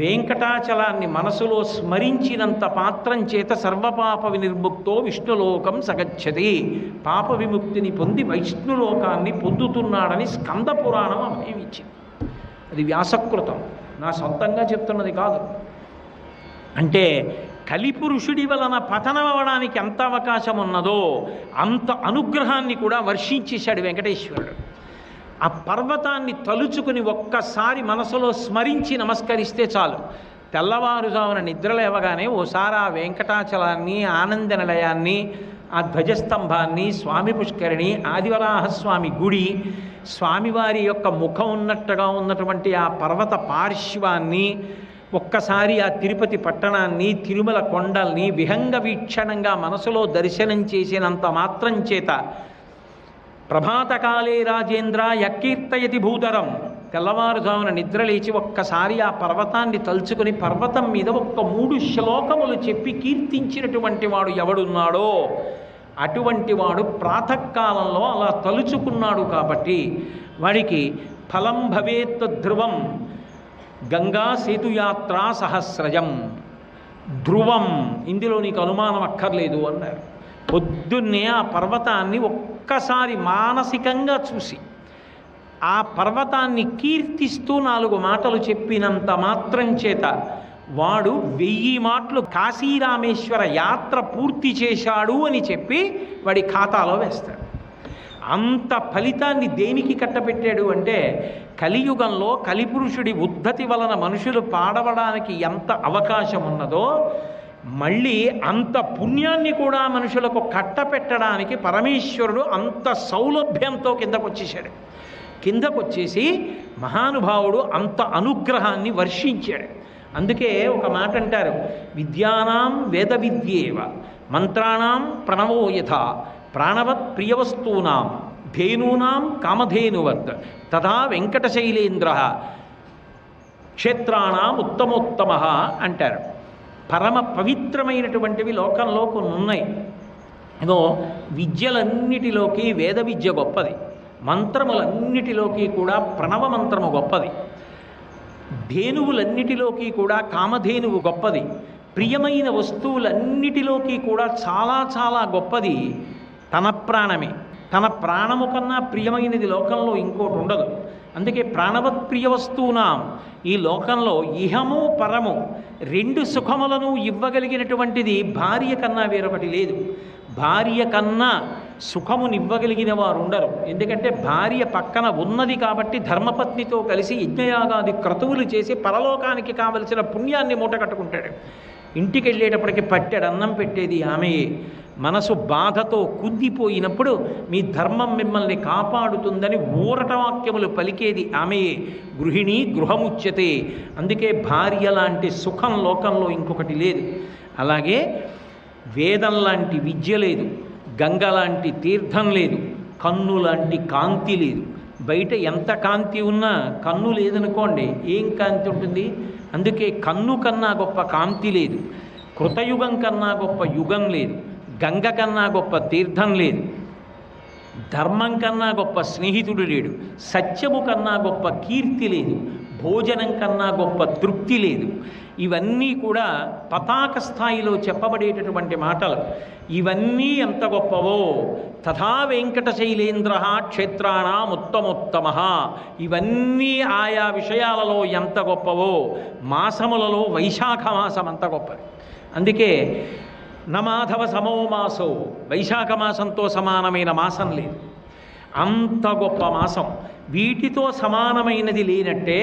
వెంకటాచలాన్ని మనసులో స్మరించినంత మాత్రం చేత సర్వపాప వినిర్ముక్తో విష్ణులోకం సగచ్చతి, పాప విముక్తిని పొంది వైష్ణులోకాన్ని పొందుతున్నాడని స్కంద పురాణం అభయం ఇచ్చింది. అది వ్యాసకృతం, నా సొంతంగా చెప్తున్నది కాదు. అంటే కలిపురుషుడి వలన పతనం అవ్వడానికి ఎంత అవకాశం ఉన్నదో అంత అనుగ్రహాన్ని కూడా వర్షించేశాడు వెంకటేశ్వరుడు. ఆ పర్వతాన్ని తలుచుకుని ఒక్కసారి మనసులో స్మరించి నమస్కరిస్తే చాలు. తెల్లవారుజామున నిద్రలేవగానే ఓసారి ఆ వెంకటాచలాన్ని, ఆనంద నిలయాన్ని, ఆ ధ్వజస్తంభాన్ని, స్వామి పుష్కరిణి, ఆదివరాహస్వామి గుడి, స్వామివారి యొక్క ముఖం ఉన్నట్టుగా ఉన్నటువంటి ఆ పర్వత పార్శ్వాన్ని, ఒక్కసారి ఆ తిరుపతి పట్టణాన్ని, తిరుమల కొండల్ని విహంగ వీక్షణంగా మనసులో దర్శనం చేసినంత మాత్రం చేత ప్రభాతకాలే రాజేంద్ర యకీర్తయతి భూతరం, తెల్లవారుజామున నిద్రలేచి ఒక్కసారి ఆ పర్వతాన్ని తలుచుకుని పర్వతం మీద 3 శ్లోకములు చెప్పి కీర్తించినటువంటి వాడు ఎవడున్నాడో అటువంటి వాడు ప్రాతకాలంలో అలా తలుచుకున్నాడు కాబట్టి వాడికి ఫలం భవేత్ ధ్రువం, గంగా సేతుయాత్ర సహస్రజం, ధ్రువం, ఇందులో నీకు అనుమానం అక్కర్లేదు అన్నారు. పొద్దున్నే ఆ పర్వతాన్ని ఒక్కసారి మానసికంగా చూసి ఆ పర్వతాన్ని కీర్తిస్తూ 4 మాటలు చెప్పినంత మాత్రం చేత వాడు 1000 మాటలు కాశీరామేశ్వర యాత్ర పూర్తి చేశాడు అని చెప్పి వాడి ఖాతాలో వేస్తాడు. అంత ఫలితాన్ని దేనికి కట్టబెట్టాడు అంటే, కలియుగంలో కలిపురుషుడి ఉద్ధతి వలన మనుషులు పాడవడానికి ఎంత అవకాశం ఉన్నదో, మళ్ళీ అంత పుణ్యాన్ని కూడా మనుషులకు కట్టపెట్టడానికి పరమేశ్వరుడు అంత సౌలభ్యంతో కిందకొచ్చేసాడు. కిందకొచ్చేసి మహానుభావుడు అంత అనుగ్రహాన్ని వర్షించాడు. అందుకే ఒక మాట అంటారు, విద్యానాం వేద విద్యేవ మంత్రాణం ప్రణవో యథా ప్రాణవత్ ప్రియవస్తూనాం ధేనూనాం కామధేనువత్ తథా వెంకటశైలేంద్ర క్షేత్రాణం ఉత్తమోత్తమ అంటారు. పరమ పవిత్రమైనటువంటివి లోకంలో కొన్ని ఉన్నాయి. ఇదో విద్యలన్నిటిలోకి వేద విద్య గొప్పది, మంత్రములన్నిటిలోకి కూడా ప్రణవ మంత్రము గొప్పది, ధేనువులన్నిటిలోకి కూడా కామధేనువు గొప్పది, ప్రియమైన వస్తువులన్నిటిలోకి కూడా చాలా చాలా గొప్పది తన ప్రాణమే. తన ప్రాణము కన్నా ప్రియమైనది లోకంలో ఇంకోటి ఉండదు. అందుకే ప్రాణవత్ ప్రియ వస్తువునాం, ఈ లోకంలో ఇహము పరము 2 సుఖములను ఇవ్వగలిగినటువంటిది భార్య కన్నా వేరొకటి లేదు. భార్య కన్నా సుఖమునివ్వగలిగిన వారు ఉండరు. ఎందుకంటే భార్య పక్కన ఉన్నది కాబట్టి ధర్మపత్నితో కలిసి యజ్ఞయాగాది క్రతువులు చేసి పరలోకానికి కావలసిన పుణ్యాన్ని మూటగట్టుకుంటాడు. ఇంటికి వెళ్ళేటప్పటికి పట్టెడు అన్నం పెట్టేది ఆమెయే. మనసు బాధతో కుందిపోయినప్పుడు మీ ధర్మం మిమ్మల్ని కాపాడుతుందని ఊరటవాక్యములు పలికేది ఆమెయే. గృహిణి గృహముచ్యతే. అందుకే భార్య లాంటి సుఖం లోకంలో ఇంకొకటి లేదు. అలాగే వేదం లాంటి విద్య లేదు, గంగ లాంటి తీర్థం లేదు, కన్ను లాంటి కాంతి లేదు. బయట ఎంత కాంతి ఉన్నా కన్ను లేదనుకోండి, ఏం కాంతి ఉంటుంది? అందుకే కన్ను కన్నా గొప్ప కాంతి లేదు, కృతయుగం కన్నా గొప్ప యుగం లేదు, గంగ కన్నా గొప్ప తీర్థం లేదు, ధర్మం కన్నా గొప్ప స్నేహితుడు లేడు, సత్యము కన్నా గొప్ప కీర్తి లేదు, భోజనం కన్నా గొప్ప తృప్తి లేదు. ఇవన్నీ కూడా పతాక స్థాయిలో చెప్పబడేటటువంటి మాటలు. ఇవన్నీ ఎంత గొప్పవో తథా వెంకటశైలేంద్ర క్షేత్రాణం ఉత్తమోత్తమ. ఇవన్నీ ఆయా విషయాలలో ఎంత గొప్పవో మాసములలో వైశాఖ మాసం అంత గొప్పది. అందుకే నమాధవ సమో మాసో, వైశాఖ మాసంతో సమానమైన మాసం లేదు. అంత గొప్ప మాసం. వీటితో సమానమైనది లేనట్టే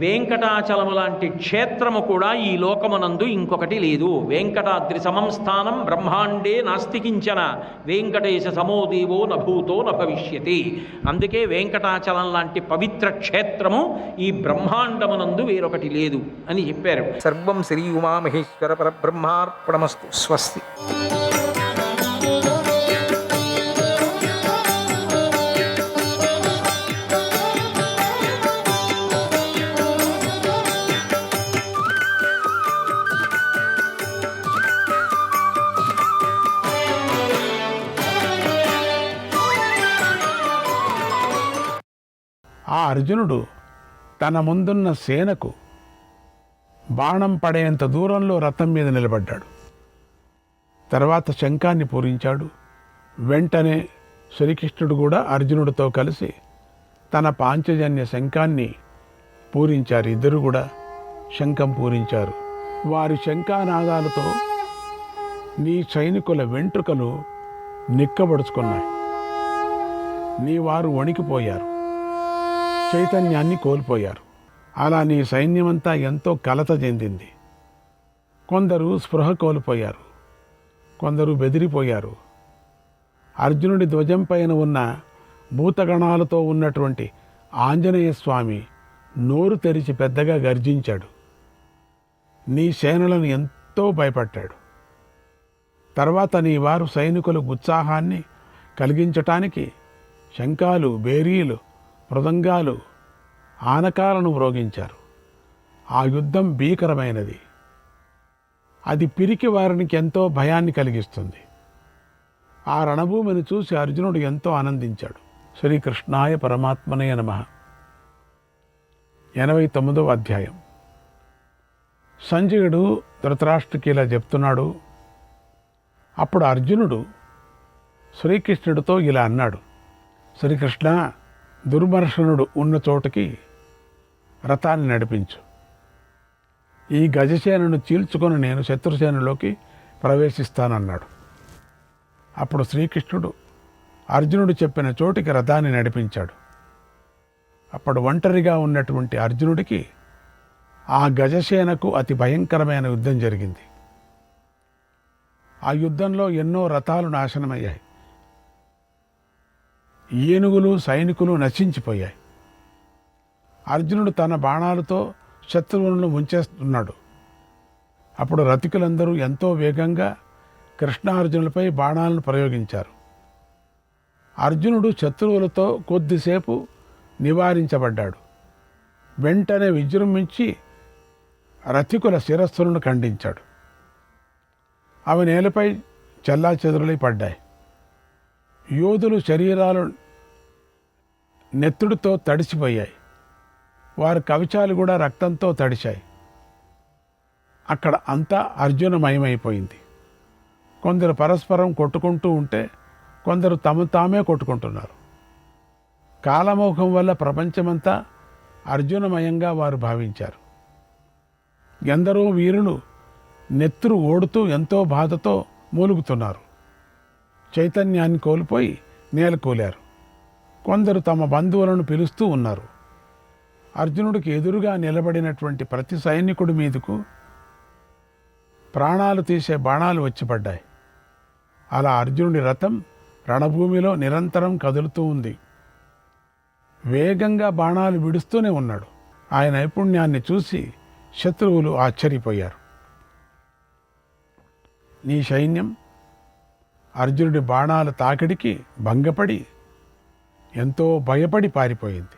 వెంకటాచలము లాంటి క్షేత్రము కూడా ఈ లోకమునందు ఇంకొకటి లేదు. వెంకటాద్రి సమం స్థానం బ్రహ్మాండే నాస్తికించన వెంకటేశ సమోదేవో నభూతో నభవిష్యతి. అందుకే వెంకటాచలం లాంటి పవిత్ర క్షేత్రము ఈ బ్రహ్మాండమునందు వేరొకటి లేదు అని చెప్పారు. సర్వం శ్రీ ఉమామహేశ్వర పరబ్రహ్మార్పణమస్తు. స్వస్తి. ఆ అర్జునుడు తన ముందున్న సేనకు బాణం పడేంత దూరంలో రథం మీద నిలబడ్డాడు. తర్వాత శంఖాన్ని పూరించాడు. వెంటనే శ్రీకృష్ణుడు కూడా అర్జునుడితో కలిసి తన పాంచజన్య శంఖాన్ని పూరించారు. ఇద్దరు కూడా శంఖం పూరించారు. వారి శంఖానాదాలతో నీ సైనికుల వెంట్రుకలు నిక్కబడుచుకున్నాయి. నీ వారు వణికిపోయారు, చైతన్యాన్ని కోల్పోయారు. అలా నీ సైన్యమంతా ఎంతో కలత చెందింది. కొందరు స్పృహ కోల్పోయారు, కొందరు బెదిరిపోయారు. అర్జునుడి ధ్వజం పైన ఉన్న భూతగణాలతో ఉన్నటువంటి ఆంజనేయ స్వామి నోరు తెరిచి పెద్దగా గర్జించాడు. నీ సేనలను ఎంతో భయపడ్డాడు. తర్వాత నీ వారు సైనికులకు ఉత్సాహాన్ని కలిగించటానికి శంఖాలు, బేరీలు, మృదంగాలు, ఆనకాలను మ్రోగించారు. ఆ యుద్ధం భీకరమైనది. అది పిరికి వారికి ఎంతో భయాన్ని కలిగిస్తుంది. ఆ రణభూమిని చూసి అర్జునుడు ఎంతో ఆనందించాడు. శ్రీకృష్ణాయ పరమాత్మనే నమః. 89వ అధ్యాయం. సంజయుడు ధృతరాష్ట్రుడికి ఇలా చెప్తున్నాడు. అప్పుడు అర్జునుడు శ్రీకృష్ణుడితో ఇలా అన్నాడు, శ్రీకృష్ణ, దుర్మర్షణుడు ఉన్న చోటుకి రథాన్ని నడిపించు. ఈ గజసేనను చీల్చుకొని నేను శత్రుసేనలోకి ప్రవేశిస్తానన్నాడు. అప్పుడు శ్రీకృష్ణుడు అర్జునుడు చెప్పిన చోటికి రథాన్ని నడిపించాడు. అప్పుడు ఒంటరిగా ఉన్నటువంటి అర్జునుడికి ఆ గజసేనకు అతి భయంకరమైన యుద్ధం జరిగింది. ఆ యుద్ధంలో ఎన్నో రథాలు నాశనమయ్యాయి. ఏనుగులు సైనికులు నశించిపోయాయి. అర్జునుడు తన బాణాలతో శత్రువులను ముంచేస్తున్నాడు. అప్పుడు రథికులందరూ ఎంతో వేగంగా కృష్ణార్జునులపై బాణాలను ప్రయోగించారు. అర్జునుడు శత్రువులతో కొద్దిసేపు నివారించబడ్డాడు. వెంటనే విజృంభించి రథికుల శిరస్సులను ఖండించాడు. అవి నేలపై చెల్లాచెదురులై పడ్డాయి. యోధులు శరీరాలు నెత్తుడితో తడిసిపోయాయి. వారి కవచాలు కూడా రక్తంతో తడిశాయి. అక్కడ అంతా అర్జునమయమైపోయింది. కొందరు పరస్పరం కొట్టుకుంటూ ఉంటే కొందరు తమ తామే కొట్టుకుంటున్నారు. కాలమోహం వల్ల ప్రపంచమంతా అర్జునమయంగా వారు భావించారు. ఎందరో వీరులు నెత్తురు ఓడుతూ ఎంతో బాధతో మూలుగుతున్నారు. చైతన్యాన్ని కోల్పోయి నేలకూలారు. కొందరు తమ బంధువులను పిలుస్తూ ఉన్నారు. అర్జునుడికి ఎదురుగా నిలబడినటువంటి ప్రతి సైనికుడి మీదకు ప్రాణాలు తీసే బాణాలు వచ్చి పడ్డాయి. అలా అర్జునుడి రథం రణభూమిలో నిరంతరం కదులుతూ ఉంది. వేగంగా బాణాలు విడుస్తూనే ఉన్నాడు. ఆయన నైపుణ్యాన్ని చూసి శత్రువులు ఆశ్చర్యపోయారు. నీ సైన్యం అర్జునుడి బాణాల తాకిడికి భంగపడి ఎంతో భయపడి పారిపోయింది.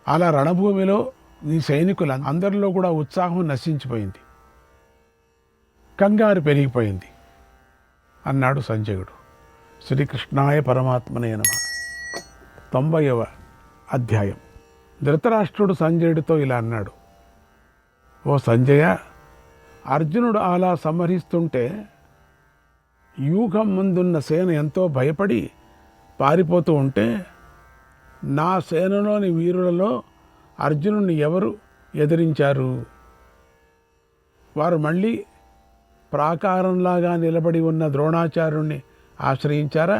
అలా రణభూమిలో నీ సైనికుల అందరిలో కూడా ఉత్సాహం నశించిపోయింది, కంగారు పెరిగిపోయింది అన్నాడు సంజయుడు. శ్రీకృష్ణాయ పరమాత్మనే నమః. 90వ అధ్యాయం. ధృతరాష్ట్రుడు సంజయుడితో ఇలా అన్నాడు, ఓ సంజయ, అర్జునుడు అలా సంహరిస్తుంటే వ్యూహం ముందున్న సేన ఎంతో భయపడి పారిపోతూ ఉంటే నా సేనలోని వీరులలో అర్జునుడిని ఎవరు ఎదిరించారు? వారు మళ్ళీ ప్రాకారంలాగా నిలబడి ఉన్న ద్రోణాచార్యుణ్ణి ఆశ్రయించారా?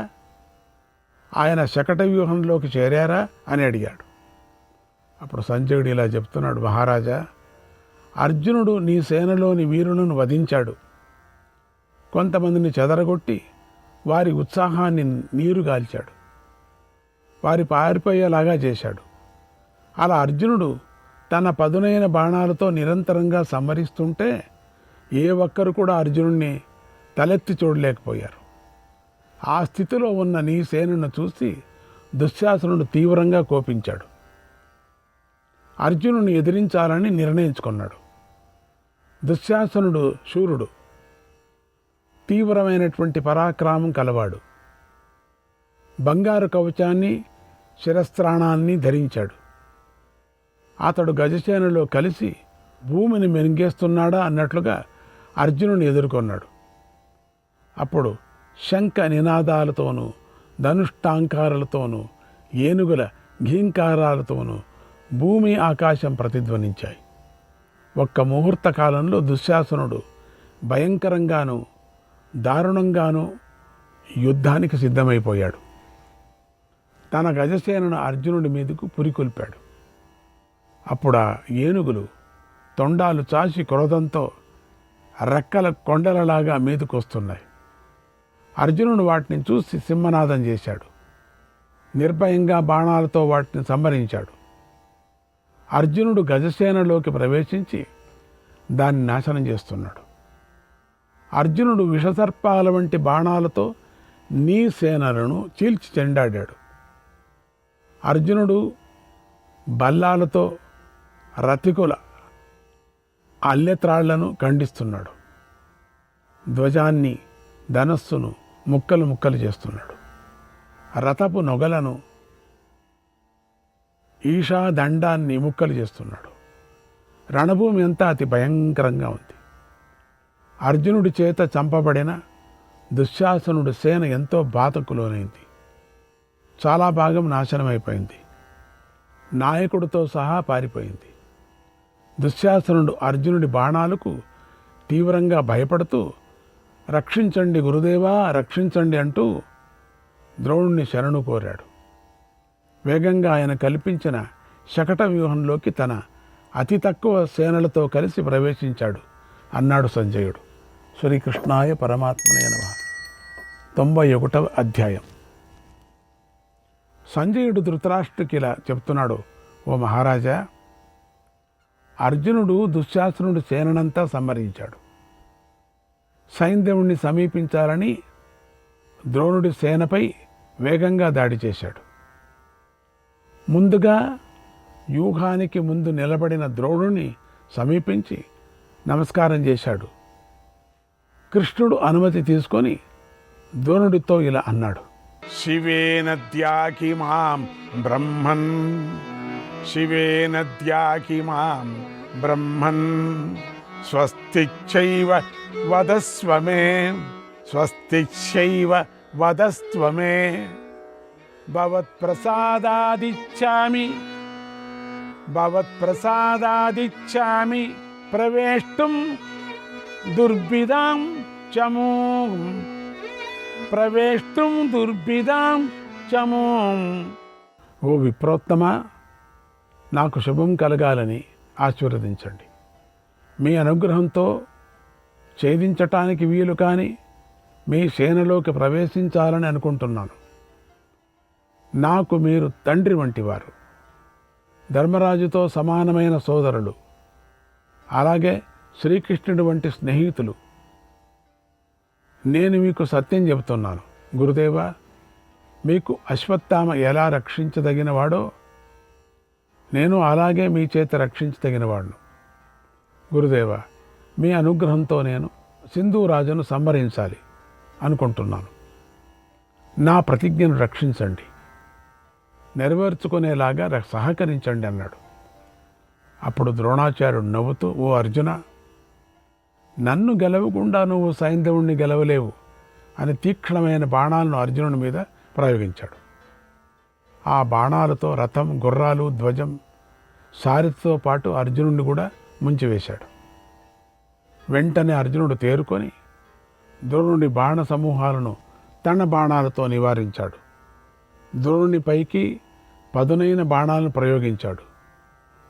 ఆయన శకట వ్యూహంలోకి చేరారా అని అడిగాడు. అప్పుడు సంజయుడు ఇలా చెప్తున్నాడు, మహారాజా, అర్జునుడు నీ సేనలోని వీరులను వధించాడు. కొంతమందిని చెదరగొట్టి వారి ఉత్సాహాన్ని నీరుగాల్చాడు. వారి పారిపోయేలాగా చేశాడు. అలా అర్జునుడు తన పదునైన బాణాలతో నిరంతరంగా సంహరిస్తుంటే ఏ ఒక్కరు కూడా అర్జునుడిని తలెత్తి చూడలేకపోయారు. ఆ స్థితిలో ఉన్న నీ సేనను చూసి దుశ్శాసనుడు తీవ్రంగా కోపించాడు. అర్జునుడిని ఎదిరించాలని నిర్ణయించుకున్నాడు. దుశ్శాసనుడు శూరుడు, తీవ్రమైనటువంటి పరాక్రమం కలవాడు. బంగారు కవచాన్ని శిరస్త్రాణాన్ని ధరించాడు. అతడు గజసేనలో కలిసి భూమిని మెరుగేస్తున్నాడా అన్నట్లుగా అర్జునుని ఎదుర్కొన్నాడు. అప్పుడు శంఖ నినాదాలతోనూ ధనుష్టాంకారాలతోనూ ఏనుగుల ఘీంకారాలతోనూ భూమి ఆకాశం ప్రతిధ్వనించాయి. ఒక్క ముహూర్త కాలంలో దుశ్శాసనుడు భయంకరంగానూ దారుణంగానూ యుద్ధానికి సిద్ధమైపోయాడు. తన గజసేనను అర్జునుడి మీదకు పురికొల్పాడు. అప్పుడు ఆ ఏనుగులు తొండాలు చాచి క్రోధంతో రెక్కల కొండలలాగా మీదకొస్తున్నాయి. అర్జునుడు వాటిని చూసి సింహనాదం చేశాడు. నిర్భయంగా బాణాలతో వాటిని సంహరించాడు. అర్జునుడు గజసేనలోకి ప్రవేశించి దాన్ని నాశనం చేస్తున్నాడు. అర్జునుడు విషసర్పాల వంటి బాణాలతో నీ సేనలను చీల్చి చెండాడాడు. అర్జునుడు బల్లాలతో రథికుల అల్లెత్రాళ్లను ఖండిస్తున్నాడు. ధ్వజాన్ని, ధనస్సును ముక్కలు ముక్కలు చేస్తున్నాడు. రథపు నొగలను, ఈషా దండాన్ని ముక్కలు చేస్తున్నాడు. రణభూమి అంతా అతి భయంకరంగా ఉంది. అర్జునుడి చేత చంపబడిన దుశ్శాసనుడి సేన ఎంతో బాధకు లోనైంది. చాలా భాగం నాశనమైపోయింది. నాయకుడితో సహా పారిపోయింది. దుశ్శాసనుడు అర్జునుడి బాణాలకు తీవ్రంగా భయపడుతూ రక్షించండి గురుదేవా, రక్షించండి అంటూ ద్రోణుణ్ణి శరణు కోరాడు. వేగంగా ఆయన కల్పించిన శకట వ్యూహంలోకి తన అతి తక్కువ సేనలతో కలిసి ప్రవేశించాడు అన్నాడు సంజయుడు. శ్రీకృష్ణాయ పరమాత్మనే నమః. 91వ అధ్యాయం. సంజయుడు ధృతరాష్ట్రుకి ఇలా చెప్తున్నాడు, ఓ మహారాజా, అర్జునుడు దుశ్శాసనుడి సేనంతా సంహరించాడు. సైంధవుణ్ణి సమీపించాలని ద్రోణుడి సేనపై వేగంగా దాడి చేశాడు. ముందుగా వ్యూహానికి ముందు నిలబడిన ద్రోణుని సమీపించి నమస్కారం చేశాడు. కృష్ణుడు అనుమతి తీసుకొని ద్రోణుడితో ఇలా అన్నాడు, శివేనద్యాకి మాం బ్రహ్మన్, శివేనద్యాకి మాం బ్రహ్మన్, స్వస్తిచ్చైవ వదస్వమే, స్వస్తిచ్చైవ వదస్వమే, భవత్ప్రసాదాదిచ్ఛామి, భవత్ప్రసాదాదిచ్ఛామి ప్రవేష్టుం దుర్భిదాం చమూం, ప్రవేష్టుం దుర్భిదాం చమూం. ఓ విప్రోత్తమా, నాకు శుభం కలగాలని ఆశీర్వదించండి. మీ అనుగ్రహంతో ఛేదించటానికి వీలు కాని మీ సేనలోకి ప్రవేశించాలని అనుకుంటున్నాను. నాకు మీరు తండ్రి వంటివారు, ధర్మరాజుతో సమానమైన సోదరులు, అలాగే శ్రీకృష్ణుడి వంటి స్నేహితులు. నేను మీకు సత్యం చెబుతున్నాను గురుదేవా, మీకు అశ్వత్థామ ఎలా రక్షించదగినవాడో నేను అలాగే మీ చేత రక్షించదగినవాడును. గురుదేవా, మీ అనుగ్రహంతో నేను సింధూరాజును సంహరించాలి అనుకుంటున్నాను. నా ప్రతిజ్ఞను రక్షించండి, నెరవేర్చుకునేలాగా సహకరించండి అన్నాడు. అప్పుడు ద్రోణాచార్యుడు నవ్వుతూ, ఓ అర్జున, నన్ను గెలవకుండా నువ్వు సైంధవుణ్ణి గెలవలేవు అని తీక్షణమైన బాణాలను అర్జునుడి మీద ప్రయోగించాడు. ఆ బాణాలతో రథం, గుర్రాలు, ధ్వజం, సారథితో పాటు అర్జునుడిని కూడా ముంచివేశాడు. వెంటనే అర్జునుడు తేరుకొని ద్రోణుడి బాణ సమూహాలను తన బాణాలతో నివారించాడు. ద్రోణుని పైకి పదునైన బాణాలను ప్రయోగించాడు.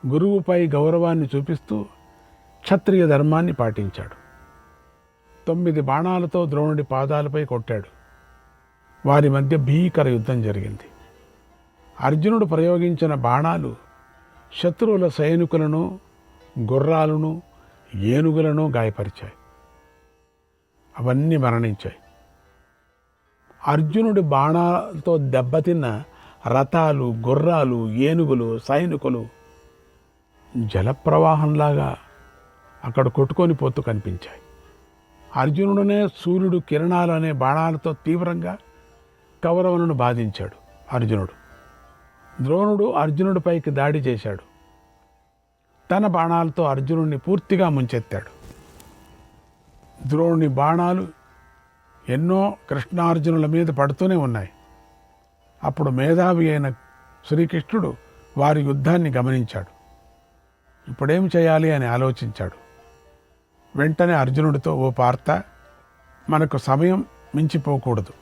గురువుపై గౌరవాన్ని చూపిస్తూ క్షత్రియ ధర్మాన్ని పాటించాడు. 9 బాణాలతో ద్రోణుడి పాదాలపై కొట్టాడు. వారి మధ్య భీకర యుద్ధం జరిగింది. అర్జునుడు ప్రయోగించిన బాణాలు శత్రువుల సైనికులను, గుర్రాలను, ఏనుగులను గాయపరిచాయి. అవన్నీ మరణించాయి. అర్జునుడి బాణాలతో దెబ్బతిన్న రథాలు, గుర్రాలు, ఏనుగులు, సైనికులు జలప్రవాహంలాగా అక్కడ కొట్టుకొని పోతూ కనిపించాయి. అర్జునుడునే సూర్యుడు కిరణాలు అనే బాణాలతో తీవ్రంగా కౌరవులను బాధించాడు అర్జునుడు. ద్రోణుడు అర్జునుడిపైకి దాడి చేశాడు. తన బాణాలతో అర్జునుడిని పూర్తిగా ముంచెత్తాడు. ద్రోణుని బాణాలు ఎన్నో కృష్ణార్జునుల మీద పడుతూనే ఉన్నాయి. అప్పుడు మేధావి అయిన శ్రీకృష్ణుడు వారి యుద్ధాన్ని గమనించాడు. ఇప్పుడేం చేయాలి అని ఆలోచించాడు. వెంటనే అర్జునుడితో, ఓ పార్థ, మనకు సమయం మించిపోకూడదు.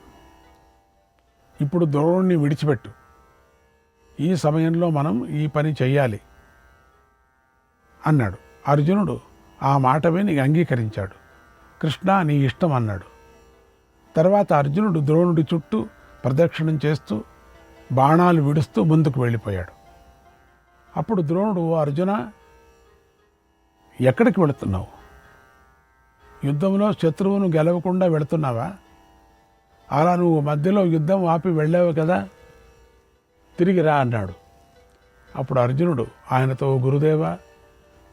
ఇప్పుడు ద్రోణుడిని విడిచిపెట్టు. ఈ సమయంలో మనం ఈ పని చెయ్యాలి అన్నాడు. అర్జునుడు ఆ మాట విని అంగీకరించాడు. కృష్ణ, నీ ఇష్టం అన్నాడు. తర్వాత అర్జునుడు ద్రోణుడి చుట్టూ ప్రదక్షిణం చేస్తూ బాణాలు విడుస్తూ ముందుకు వెళ్ళిపోయాడు. అప్పుడు ద్రోణుడు, ఓ అర్జున, ఎక్కడికి వెళుతున్నావు? యుద్ధంలో శత్రువును గెలవకుండా వెళుతున్నావా? అలా నువ్వు మధ్యలో యుద్ధం ఆపి వెళ్ళావు కదా, తిరిగి రా అన్నాడు. అప్పుడు అర్జునుడు ఆయనతో, గురుదేవా,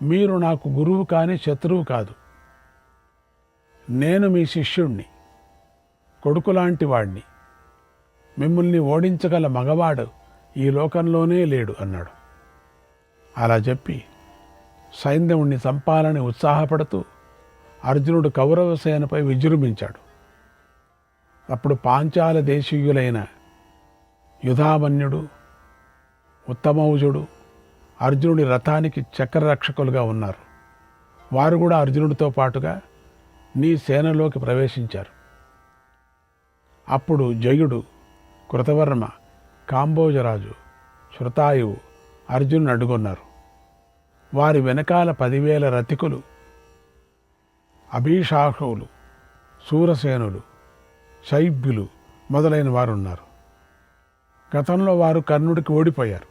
మీరు నాకు గురువు కానీ శత్రువు కాదు. నేను మీ శిష్యుణ్ణి, కొడుకులాంటి వాడిని. మిమ్మల్ని ఓడించగల మగవాడు ఈ లోకంలోనే లేడు అన్నాడు. అలా చెప్పి సైంధవుణ్ణి చంపాలని ఉత్సాహపడుతూ అర్జునుడు కౌరవ సేనపై విజృంభించాడు. అప్పుడు పాంచాల దేశీయులైన యుధామన్యుడు, ఉత్తమౌజుడు అర్జునుడి రథానికి చక్రరక్షకులుగా ఉన్నారు. వారు కూడా అర్జునుడితో పాటుగా నీ సేనలోకి ప్రవేశించారు. అప్పుడు జయుడు, కృతవర్మ, కాంబోజరాజు, శృతాయువు అర్జునుని అడ్డుకున్నారు. వారి వెనకాల 10,000 రథికులు, అభిషాకులు, శూరసేనులు, శైబ్యులు మొదలైన వారు ఉన్నారు. గతంలో వారు కర్ణుడికి ఓడిపోయారు.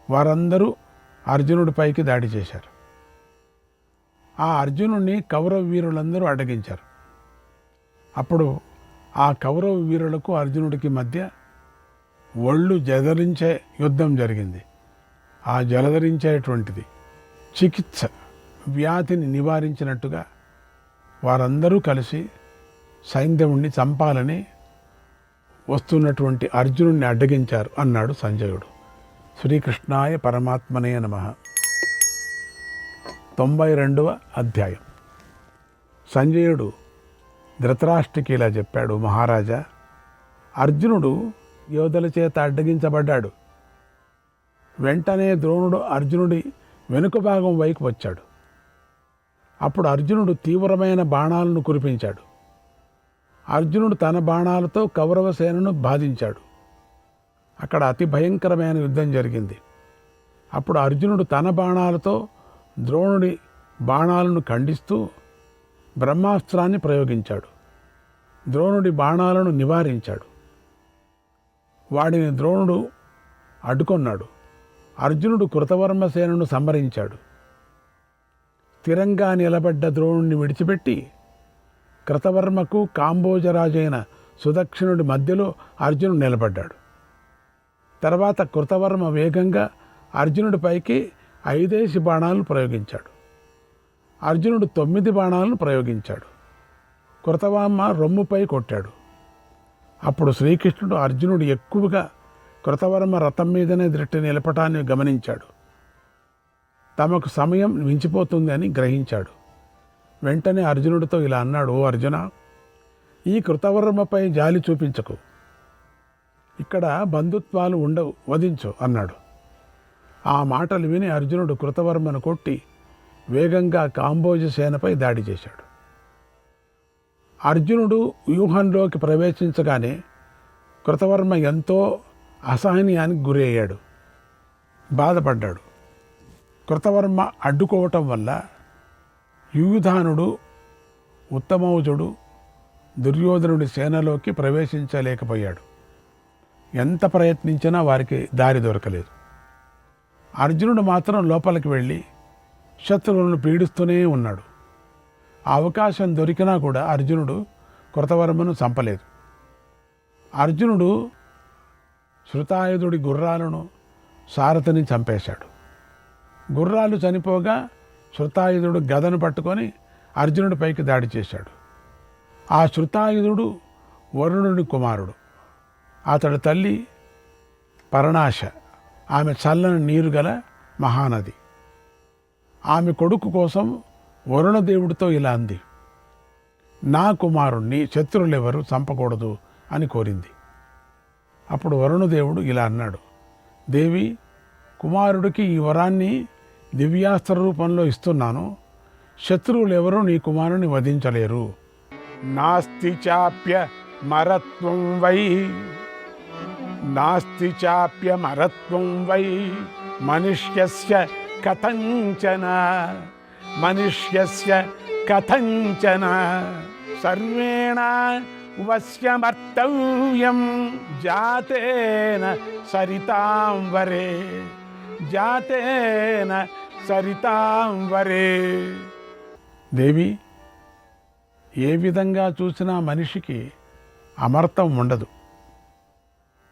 వారందరూ అర్జునుడిపైకి దాడి చేశారు. ఆ అర్జునుడిని కౌరవ వీరులందరూ అడ్డగించారు. అప్పుడు ఆ కౌరవ వీరులకు అర్జునుడికి మధ్య ఒళ్ళు జలధరించే యుద్ధం జరిగింది. ఆ జలధరించేటువంటిది చికిత్స, వ్యాధిని నివారించినట్టుగా వారందరూ కలిసి సైంధవుణ్ణి చంపాలని వస్తున్నటువంటి అర్జునుడిని అడ్డగించారు అన్నాడు సంజయుడు. శ్రీకృష్ణాయ పరమాత్మనే నమః. 92వ అధ్యాయం. సంజయుడు ధృతరాష్ట్రుడికి ఇలా చెప్పాడు, మహారాజా, అర్జునుడు యోధుల చేత అడ్డగించబడ్డాడు. వెంటనే ద్రోణుడు అర్జునుడి వెనుక భాగం వైపు వచ్చాడు. అప్పుడు అర్జునుడు తీవ్రమైన బాణాలను కురిపించాడు. అర్జునుడు తన బాణాలతో కౌరవ సేనను బాధించాడు. అక్కడ అతి భయంకరమైన యుద్ధం జరిగింది. అప్పుడు అర్జునుడు తన బాణాలతో ద్రోణుడి బాణాలను ఖండిస్తూ బ్రహ్మాస్త్రాన్ని ప్రయోగించాడు. ద్రోణుడి బాణాలను నివారించాడు. వాడిని ద్రోణుడు అడ్డుకొన్నాడు. అర్జునుడు కృతవర్మ సేనను సంహరించాడు. స్థిరంగా నిలబడ్డ ద్రోణుడిని విడిచిపెట్టి కృతవర్మకు కాంబోజరాజైన సుదక్షిణుడి మధ్యలో అర్జునుడు నిలబడ్డాడు. తర్వాత కృతవర్మ వేగంగా అర్జునుడిపైకి 5 బాణాలను ప్రయోగించాడు. అర్జునుడు 9 బాణాలను ప్రయోగించాడు. కృతవర్మ రొమ్ముపై కొట్టాడు. అప్పుడు శ్రీకృష్ణుడు అర్జునుడు ఎక్కువగా కృతవర్మ రథం మీదనే దృష్టి నిలపటాన్ని గమనించాడు. తమకు సమయం మించిపోతుంది అని గ్రహించాడు. వెంటనే అర్జునుడితో ఇలా అన్నాడు, ఓ అర్జున, ఈ కృతవర్మపై జాలి చూపించకు. ఇక్కడ బంధుత్వాలు ఉండవు, వధించు అన్నాడు. ఆ మాటలు విని అర్జునుడు కృతవర్మను కొట్టి వేగంగా కాంబోజ సేనపై దాడి చేశాడు. అర్జునుడు వ్యూహంలోకి ప్రవేశించగానే కృతవర్మ ఎంతో అసహనీయానికి గురి అయ్యాడు, బాధపడ్డాడు. కృతవర్మ అడ్డుకోవటం వల్ల యూధానుడు, ఉత్తమౌజుడు దుర్యోధనుడి సేనలోకి ప్రవేశించలేకపోయాడు. ఎంత ప్రయత్నించినా వారికి దారి దొరకలేదు. అర్జునుడు మాత్రం లోపలికి వెళ్ళి శత్రువులను పీడిస్తూనే ఉన్నాడు. అవకాశం దొరికినా కూడా అర్జునుడు కృతవర్మను చంపలేదు. అర్జునుడు శృతాయుధుడి గుర్రాలను, సారథిని చంపేశాడు. గుర్రాలు చనిపోగా శృతాయుధుడు గదను పట్టుకొని అర్జునుడిపైకి దాడి చేశాడు. ఆ శృతాయుధుడు వరుణుడి కుమారుడు. అతడి తల్లి పరణాశ, ఆమె చల్లని నీరు గల మహానది. ఆమె కొడుకు కోసం వరుణదేవుడితో ఇలా అంది, నా కుమారుణ్ణి శత్రువులెవరు చంపకూడదు అని కోరింది. అప్పుడు వరుణదేవుడు ఇలా అన్నాడు, దేవి, కుమారుడికి ఈ వరాన్ని దివ్యాస్త్ర రూపంలో ఇస్తున్నాను. శత్రువులెవరూ నీ కుమారుని వధించలేరు. నాస్తి చాప్య మరత్వం వై, నాస్తి చాప్య మరత్వం వై మనుష్యస్య కథంచన, మనుష్యస్య కథంచన సర్వేణ వశ్యమర్తవ్యం జాతేన సరితాం వరే, జాతేన సరితాం వరే. దేవి, ఏ విధంగా చూసినా మనిషికి అమర్తం ఉండదు.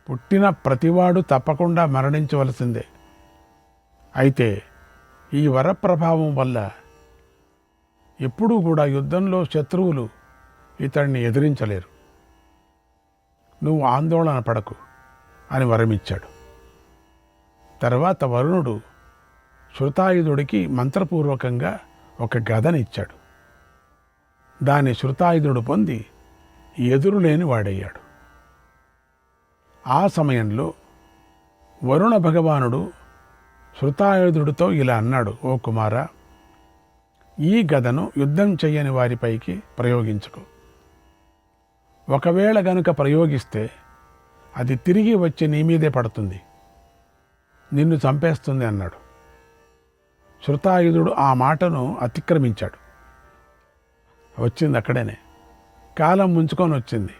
పుట్టిన ప్రతివాడు తప్పకుండా మరణించవలసిందే. అయితే ఈ వరప్రభావం వల్ల ఎప్పుడూ కూడా యుద్ధంలో శత్రువులు ఇతడిని ఎదిరించలేరు. నువ్వు ఆందోళన పడకు అని వరమిచ్చాడు. తర్వాత వరుణుడు శృతాయుధుడికి మంత్రపూర్వకంగా ఒక గదనిచ్చాడు. దాన్ని శృతాయుధుడు పొంది ఎదురులేని వాడయ్యాడు. ఆ సమయంలో వరుణ భగవానుడు శృతాయుధుడితో ఇలా అన్నాడు, ఓ కుమార, ఈ గదను యుద్ధం చెయ్యని వారిపైకి ప్రయోగించుకో. ఒకవేళ గనుక ప్రయోగిస్తే అది తిరిగి వచ్చి నీ మీదే పడుతుంది, నిన్ను చంపేస్తుంది అన్నాడు. శృతాయుధుడు ఆ మాటను అతిక్రమించాడు. వచ్చింది అక్కడనే, కాలం ముంచుకొని వచ్చింది.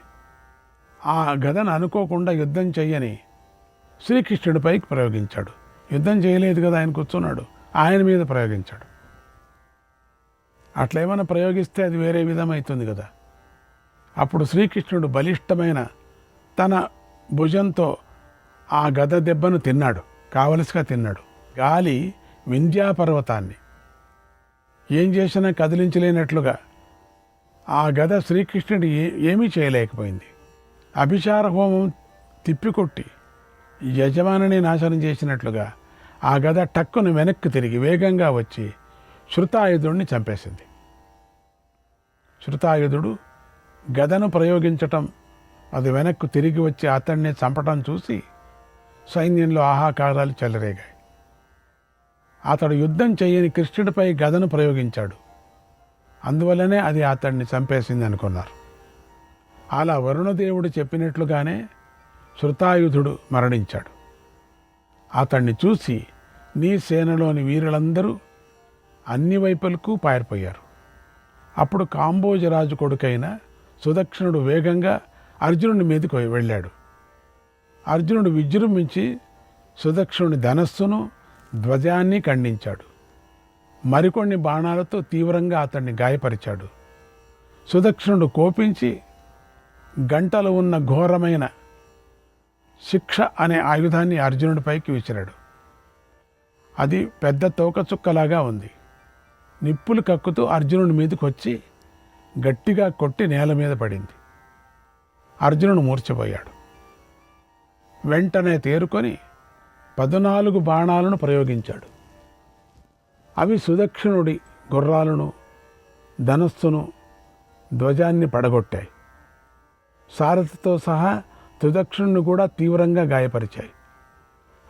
ఆ గదను అనుకోకుండా యుద్ధం చెయ్యని శ్రీకృష్ణుడిపైకి ప్రయోగించాడు. యుద్ధం చేయలేదు కదా, ఆయన కూర్చున్నాడు, ఆయన మీద ప్రయోగించాడు. అట్లా ఏమైనా ప్రయోగిస్తే అది వేరే విధమవుతుంది కదా. అప్పుడు శ్రీకృష్ణుడు బలిష్టమైన తన భుజంతో ఆ గద దెబ్బను తిన్నాడు, కావలసిగా తిన్నాడు. గాలి వింధ్యాపర్వతాన్ని ఏం చేసినా కదిలించలేనట్లుగా ఆ గద శ్రీకృష్ణుడు ఏమీ చేయలేకపోయింది. అభిచార హోమం తిప్పికొట్టి యజమానిని నాశనం చేసినట్లుగా ఆ గద టక్కును వెనక్కి తిరిగి వేగంగా వచ్చి శృతాయుధుడిని చంపేసింది. శృతాయుధుడు గదను ప్రయోగించటం, అది వెనక్కు తిరిగి వచ్చి అతన్ని చంపటం చూసి సైన్యంలో ఆహాకారాలు చెలరేగాయి. అతడు యుద్ధం చేయని కృష్ణుడిపై గదను ప్రయోగించాడు, అందువల్లనే అది అతన్ని చంపేసింది అనుకున్నారు. అలా వరుణదేవుడు చెప్పినట్లుగానే శృతాయుధుడు మరణించాడు. అతన్ని చూసి నీ సేనలోని వీరులందరూ అన్ని వైపులకు పారిపోయారు. అప్పుడు కాంబోజరాజు కొడుకైన సుదక్షిణుడు వేగంగా అర్జునుడి మీదకి వెళ్ళాడు. అర్జునుడు విజృంభించి సుదక్షిణుని ధనస్సును ధ్వజాన్ని ఖండించాడు. మరికొన్ని బాణాలతో తీవ్రంగా అతన్ని గాయపరిచాడు. సుదక్షిణుడు కోపించి గంటలు ఉన్న ఘోరమైన శిక్ష అనే ఆయుధాన్ని అర్జునుడిపైకి విసిరాడు. అది పెద్ద తోకచుక్కలాగా ఉంది. నిప్పులు కక్కుతూ అర్జునుడి మీదకి వచ్చి గట్టిగా కొట్టి నేల మీద పడింది. అర్జునుడు మూర్ఛపోయాడు. వెంటనే తేరుకొని 14 బాణాలను ప్రయోగించాడు. అవి సుదక్షిణుడి గుర్రాలను, ధనస్సును, ధ్వజాన్ని పడగొట్టాయి. సారథితో సహా సుదక్షిణుని కూడా తీవ్రంగా గాయపరిచాయి.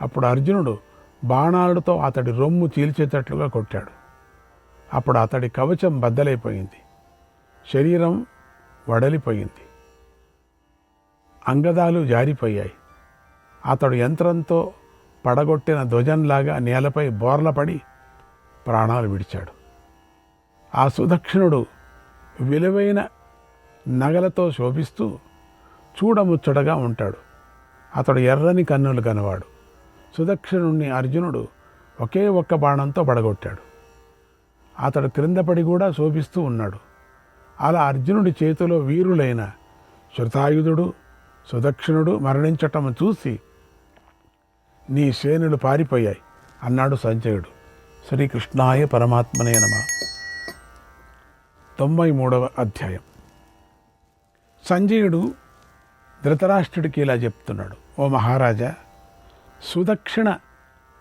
అప్పుడు అర్జునుడు బాణాలతో అతడి రొమ్ము చీల్చేటట్లుగా కొట్టాడు. అప్పుడు అతడి కవచం బద్దలైపోయింది, శరీరం వడలిపోయింది, అంగదాలు జారిపోయాయి. అతడు యంత్రంతో పడగొట్టిన ధ్వజంలాగా నేలపై బోర్లపడి ప్రాణాలు విడిచాడు. ఆ సుదక్షిణుడు విలువైన నగలతో శోభిస్తూ చూడముచ్చటగా ఉంటాడు. అతడు ఎర్రని కన్నులు గనవాడు. సుదక్షిణుణ్ణి అర్జునుడు ఒకే ఒక్క బాణంతో పడగొట్టాడు. అతడు క్రిందపడి కూడా శోభిస్తూ ఉన్నాడు. అలా అర్జునుడి చేతిలో వీరులైన శృతాయుధుడు, సుదక్షిణుడు మరణించటం చూసి నీ సేనులు పారిపోయాయి అన్నాడు సంజయుడు. శ్రీకృష్ణాయ పరమాత్మనే నమః. 93వ అధ్యాయం. సంజయుడు ధృతరాష్ట్రుడికి ఇలా చెప్తున్నాడు, ఓ మహారాజా, సుదక్షిణ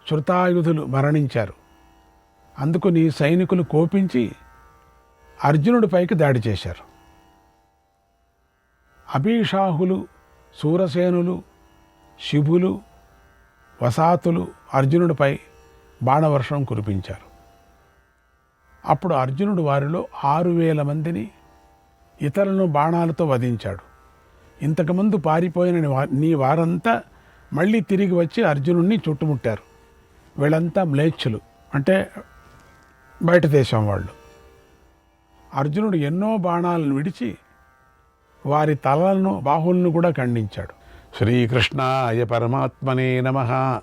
శృతాయుధులు మరణించారు. అందుకు నీ సైనికులు కోపించి అర్జునుడిపైకి దాడి చేశారు. అభిషాహులు, సూరసేనులు, శిబులు, వసాతులు అర్జునుడిపై బాణవర్షం కురిపించారు. అప్పుడు అర్జునుడు వారిలో 6000 మందిని ఇతరులను బాణాలతో వధించాడు. ఇంతకుముందు పారిపోయిన నీ వారంతా మళ్ళీ తిరిగి వచ్చి అర్జునుడిని చుట్టుముట్టారు. వీళ్ళంతా మ్లేచ్చులు, అంటే బయట దేశం వాళ్ళు. అర్జునుడు ఎన్నో బాణాలను విడిచి వారి తలలను, బాహులను కూడా ఖండించాడు. శ్రీకృష్ణాయ పరమాత్మనే నమః.